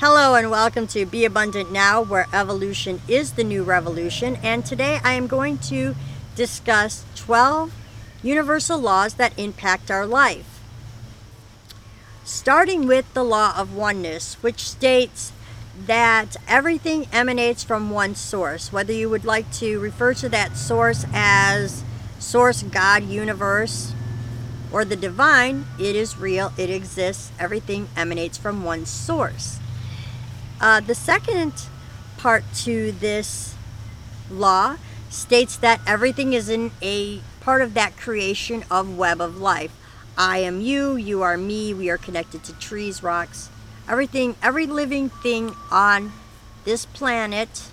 Hello and welcome to Be Abundant Now, where evolution is the new revolution. And today I am going to discuss 12 universal laws that impact our life. Starting with the law of oneness, which states that everything emanates from one source. Whether you would like to refer to that source as source, God, universe, or the divine, it is real, it exists, everything emanates from one source. The second part to this law states that everything is in a part of that creation of web of life. I am you, you are me, we are connected to trees, rocks, everything, every living thing on this planet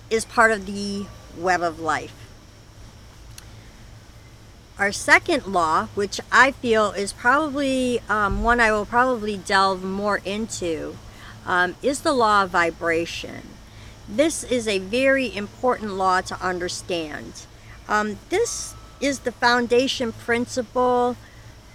is part of the web of life. Our second law, which I feel is probably one I will probably delve more into, is the law of vibration. This is a very important law to understand. This is the foundation principle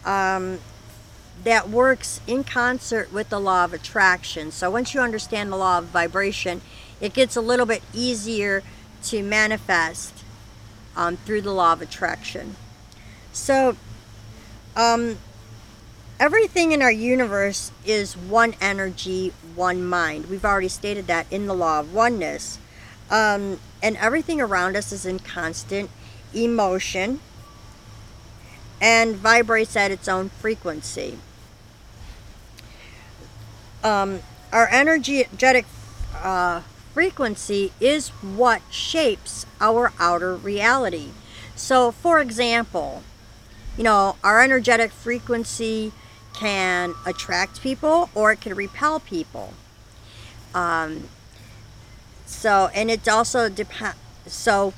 that works in concert with the law of attraction. So once you understand the law of vibration, it gets a little bit easier to manifest through the law of attraction. So, everything in our universe is one energy, one mind. We've already stated that in the law of oneness. And everything around us is in constant emotion and vibrates at its own frequency. Our energetic frequency is what shapes our outer reality. So, for example, our energetic frequency can attract people or it can repel people. And it also depends. So,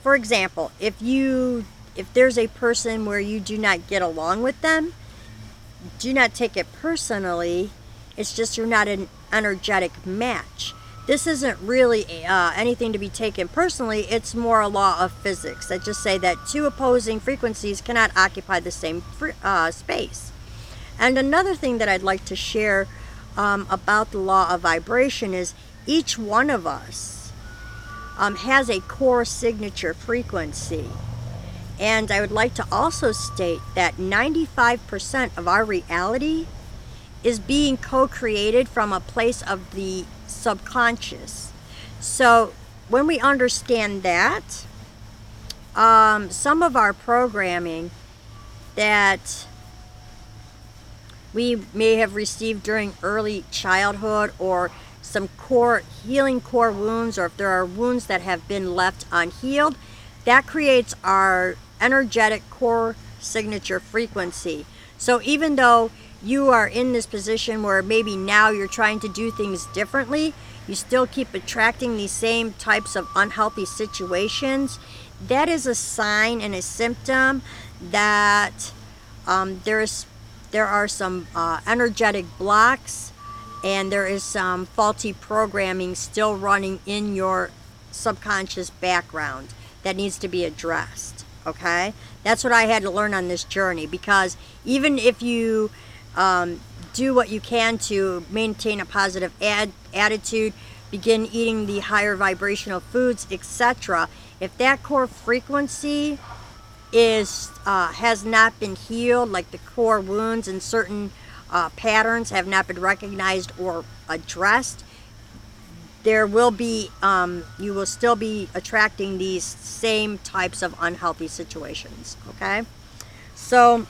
for example, if there's a person where you do not get along with them, do not take it personally. It's just you're not an energetic match. This isn't really anything to be taken personally. It's more a law of physics that just say that two opposing frequencies cannot occupy the same space. And another thing that I'd like to share about the law of vibration is each one of us has a core signature frequency. And I would like to also state that 95% of our reality is being co-created from a place of the subconscious. So when we understand that, some of our programming that we may have received during early childhood, or some healing core wounds, or if there are wounds that have been left unhealed, that creates our energetic core signature frequency. So even though you are in this position where maybe now you're trying to do things differently, you still keep attracting these same types of unhealthy situations, that is a sign and a symptom that there are some energetic blocks and there is some faulty programming still running in your subconscious background that needs to be addressed. Okay? That's what I had to learn on this journey, because even if you do what you can to maintain a positive attitude, begin eating the higher vibrational foods, etc., if that core frequency has not been healed, like the core wounds and certain patterns have not been recognized or addressed, there will be you will still be attracting these same types of unhealthy situations. Okay, so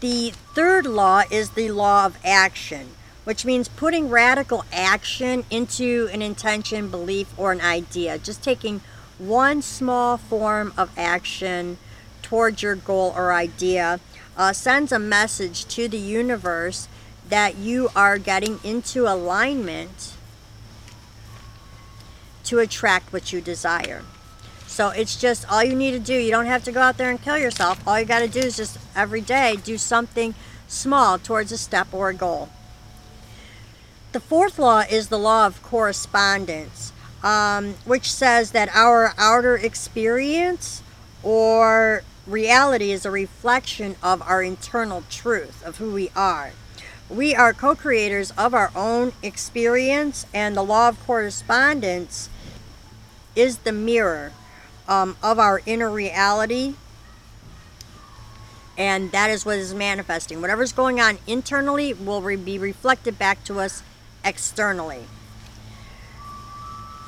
the third law is the law of action, which means putting radical action into an intention, belief, or an idea. Just taking one small form of action towards your goal or idea sends a message to the universe that you are getting into alignment to attract what you desire. So it's just all you need to do. You don't have to go out there and kill yourself. All you got to do is just every day do something small towards a step or a goal. The fourth law is the law of correspondence, which says that our outer experience or reality is a reflection of our internal truth of who we are. We are co-creators of our own experience, and the law of correspondence is the mirror of our inner reality, and that is what is manifesting. Whatever's going on internally will be reflected back to us externally.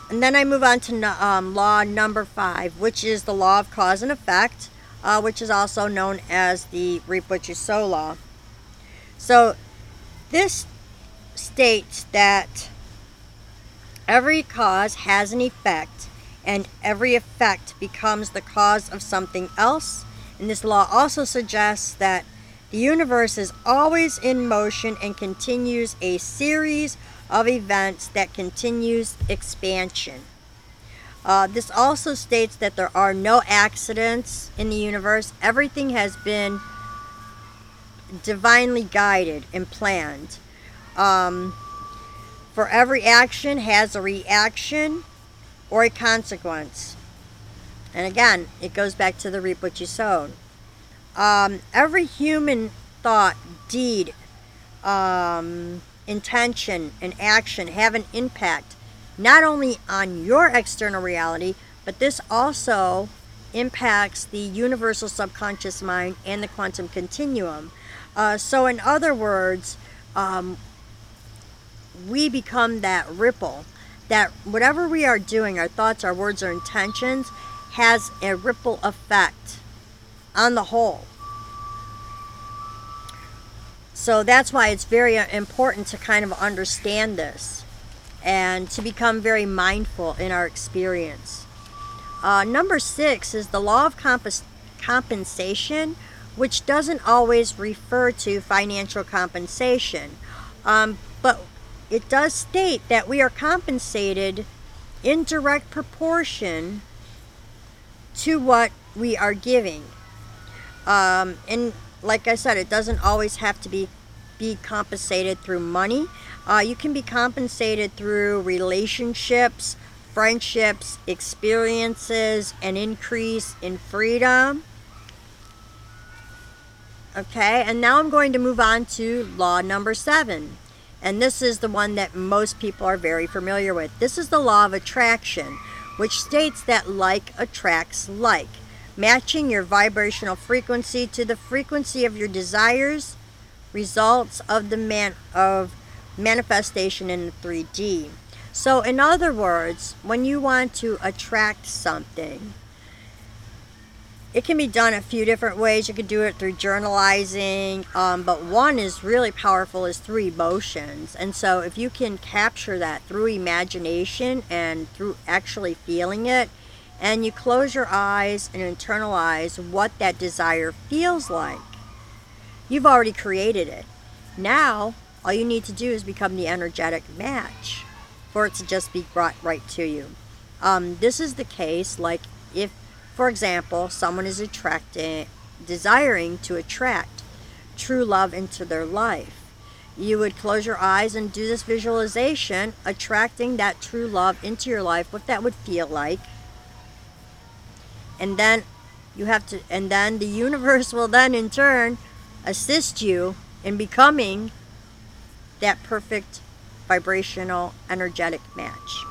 And then I move on to law number 5, which is the law of cause and effect, which is also known as the reap what you sow law. So this states that every cause has an effect, and every effect becomes the cause of something else. And this law also suggests that the universe is always in motion and continues a series of events that continues expansion. This also states that there are no accidents in the universe. Everything has been divinely guided and planned. For every action has a reaction or a consequence. And again, it goes back to the reap what you sowed. Every human thought, deed, intention, and action have an impact not only on your external reality, but this also impacts the universal subconscious mind and the quantum continuum. So in other words, we become that ripple, that whatever we are doing, our thoughts, our words, our intentions, has a ripple effect on the whole. So that's why it's very important to kind of understand this and to become very mindful in our experience. Number 6 is the law of compensation, which doesn't always refer to financial compensation, but it does state that we are compensated in direct proportion to what we are giving. And like I said, it doesn't always have to be compensated through money. You can be compensated through relationships, friendships, experiences, an increase in freedom. Okay, and now I'm going to move on to law number 7. And this is the one that most people are very familiar with. This is the law of attraction, which states that like attracts like. Matching your vibrational frequency to the frequency of your desires results of the manifestation in 3D. So in other words, when you want to attract something, it can be done a few different ways. You could do it through journalizing, but one is really powerful is through emotions. And so if you can capture that through imagination and through actually feeling it, and you close your eyes and internalize what that desire feels like, you've already created it. Now, all you need to do is become the energetic match for it to just be brought right to you. This is the case, like if, for example, someone is desiring to attract true love into their life. You would close your eyes and do this visualization, attracting that true love into your life, what that would feel like. And then the universe will then in turn assist you in becoming that perfect vibrational energetic match.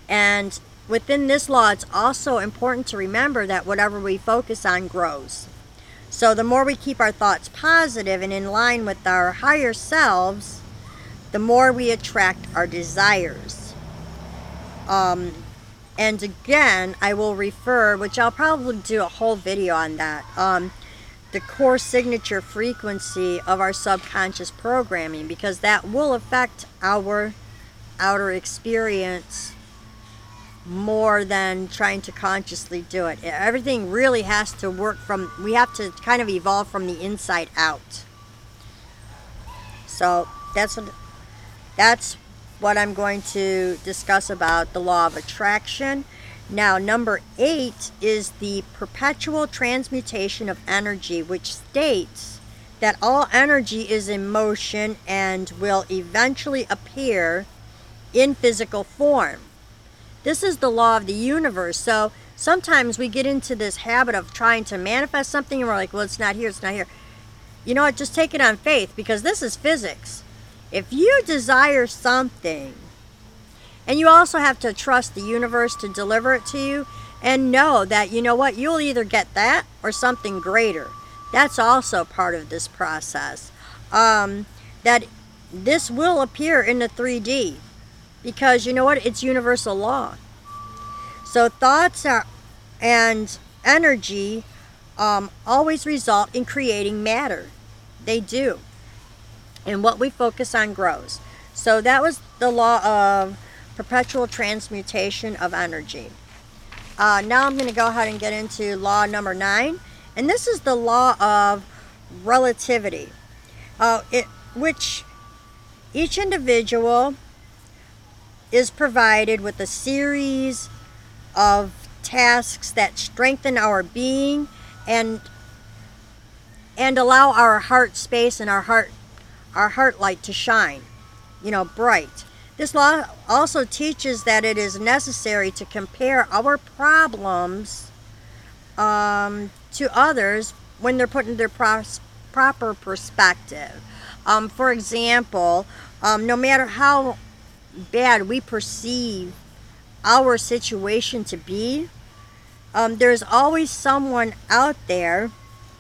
And within this law, it's also important to remember that whatever we focus on grows. So the more we keep our thoughts positive and in line with our higher selves, the more we attract our desires. And again, I will refer, which I'll probably do a whole video on that, the core signature frequency of our subconscious programming, because that will affect our outer experience more than trying to consciously do it. Everything really has to work from, we have to kind of evolve from the inside out. So that's what I'm going to discuss about the law of attraction. Now, number 8 is the perpetual transmutation of energy, which states that all energy is in motion and will eventually appear in physical form. This is the law of the universe. So sometimes we get into this habit of trying to manifest something and we're like, well, it's not here, it's not here. You know what? Just take it on faith, because this is physics. If you desire something, and you also have to trust the universe to deliver it to you, and know that, you know what, you'll either get that or something greater. That's also part of this process. That this will appear in the 3D, because you know what, it's universal law. So thoughts and energy always result in creating matter. They do. And what we focus on grows. So that was the law of perpetual transmutation of energy. Now I'm going to go ahead and get into law number 9. And this is the law of relativity, which each individual is provided with a series of tasks that strengthen our being and allow our heart space and our heart light to shine, bright. This law also teaches that it is necessary to compare our problems to others when they're put in their proper perspective. For example, no matter how bad we perceive our situation to be, there's always someone out there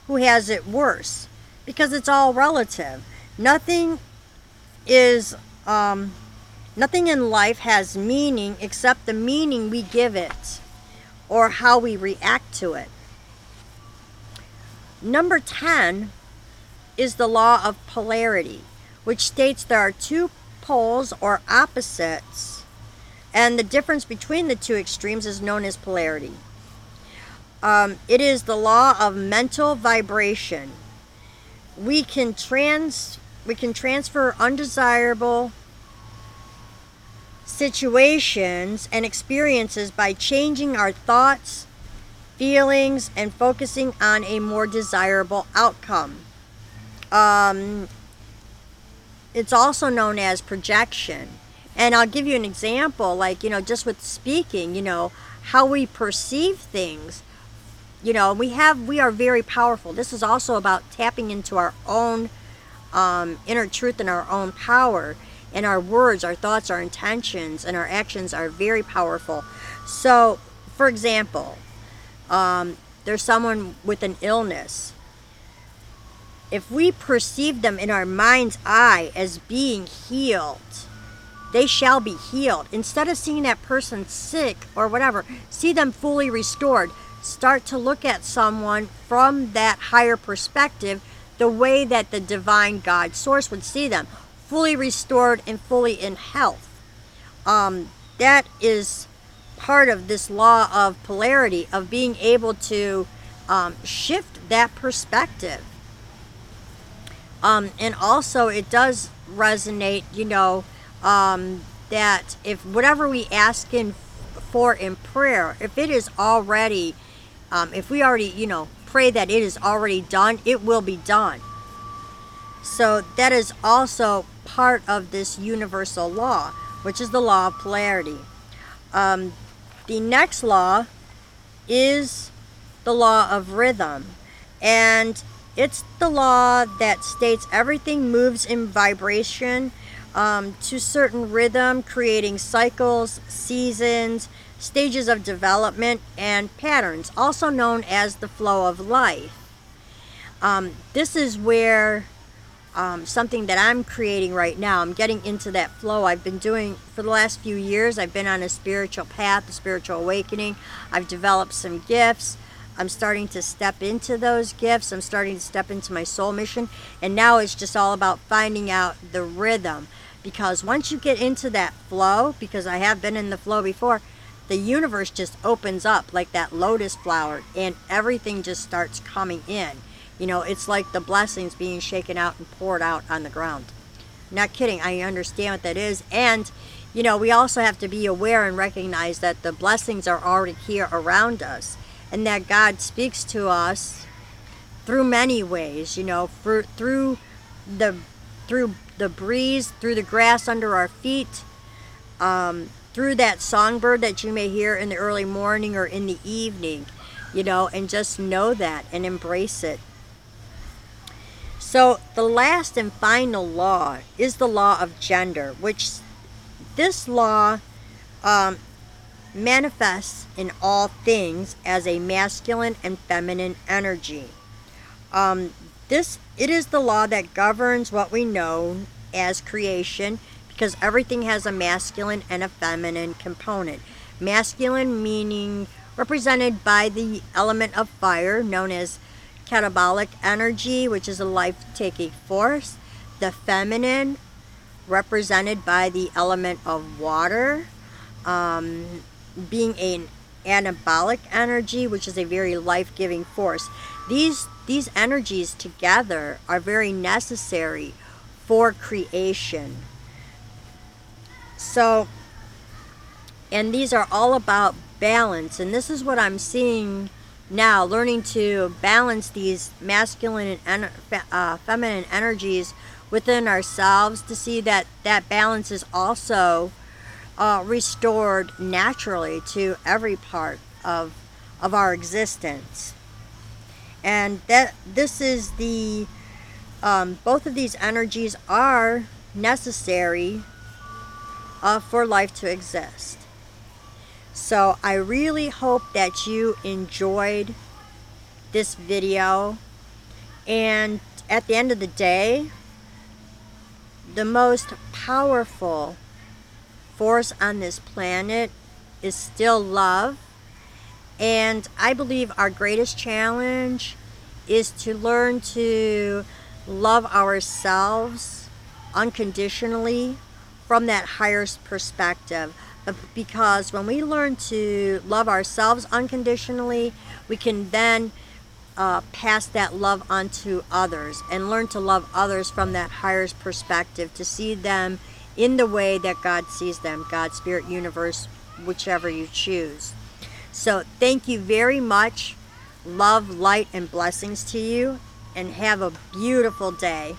who has it worse, because it's all relative. Nothing in life has meaning except the meaning we give it or how we react to it. Number 10 is the law of polarity, which states there are two poles or opposites, and the difference between the two extremes is known as polarity. It is the law of mental vibration. We can transfer undesirable situations and experiences by changing our thoughts, feelings, and focusing on a more desirable outcome. It's also known as projection. And I'll give you an example, like, just with speaking, how we perceive things. We are very powerful. This is also about tapping into our own inner truth and our own power. And our words, our thoughts, our intentions, and our actions are very powerful. So, for example, there's someone with an illness. If we perceive them in our mind's eye as being healed, they shall be healed. Instead of seeing that person sick or whatever, see them fully restored. Start to look at someone from that higher perspective, the way that the divine God source would see them, fully restored and fully in health. That is part of this law of polarity, of being able to shift that perspective. And also it does resonate, that if whatever we ask for in prayer, if it is already, if we already, pray that it is already done, it will be done. So that is also part of this universal law, which is the law of polarity. The next law is the law of rhythm. And it's the law that states everything moves in vibration to certain rhythm, creating cycles, seasons, stages of development, and patterns, also known as the flow of life. This is where something that I'm creating right now, I'm getting into that flow. I've been doing for the last few years. I've been on a spiritual path, a spiritual awakening. I've developed some gifts. I'm starting to step into those gifts. I'm starting to step into my soul mission. And now it's just all about finding out the rhythm. Because once you get into that flow, because I have been in the flow before, the universe just opens up like that lotus flower and everything just starts coming in. It's like the blessings being shaken out and poured out on the ground. Not kidding. I understand what that is. And, we also have to be aware and recognize that the blessings are already here around us. And that God speaks to us through many ways, through the breeze, through the grass under our feet, through that songbird that you may hear in the early morning or in the evening, and just know that and embrace it. So the last and final law is the law of gender, which this law manifests in all things as a masculine and feminine energy. It is the law that governs what we know as creation, because everything has a masculine and a feminine component. Masculine meaning represented by the element of fire, known as catabolic energy, which is a life-taking force. The feminine represented by the element of water, being an anabolic energy, which is a very life-giving force. These energies together are very necessary for creation. So, and these are all about balance, and this is what I'm seeing now, learning to balance these masculine and feminine energies within ourselves, to see that that balance is also restored naturally to every part of our existence. And that this is the both of these energies are necessary for life to exist. So I really hope that you enjoyed this video, and at the end of the day, the most powerful force on this planet is still love. And I believe our greatest challenge is to learn to love ourselves unconditionally from that higher perspective. Because when we learn to love ourselves unconditionally, we can then pass that love on to others and learn to love others from that higher perspective, to see them in the way that God sees them, God, Spirit, Universe, whichever you choose. So thank you very much. Love, light, and blessings to you, and have a beautiful day.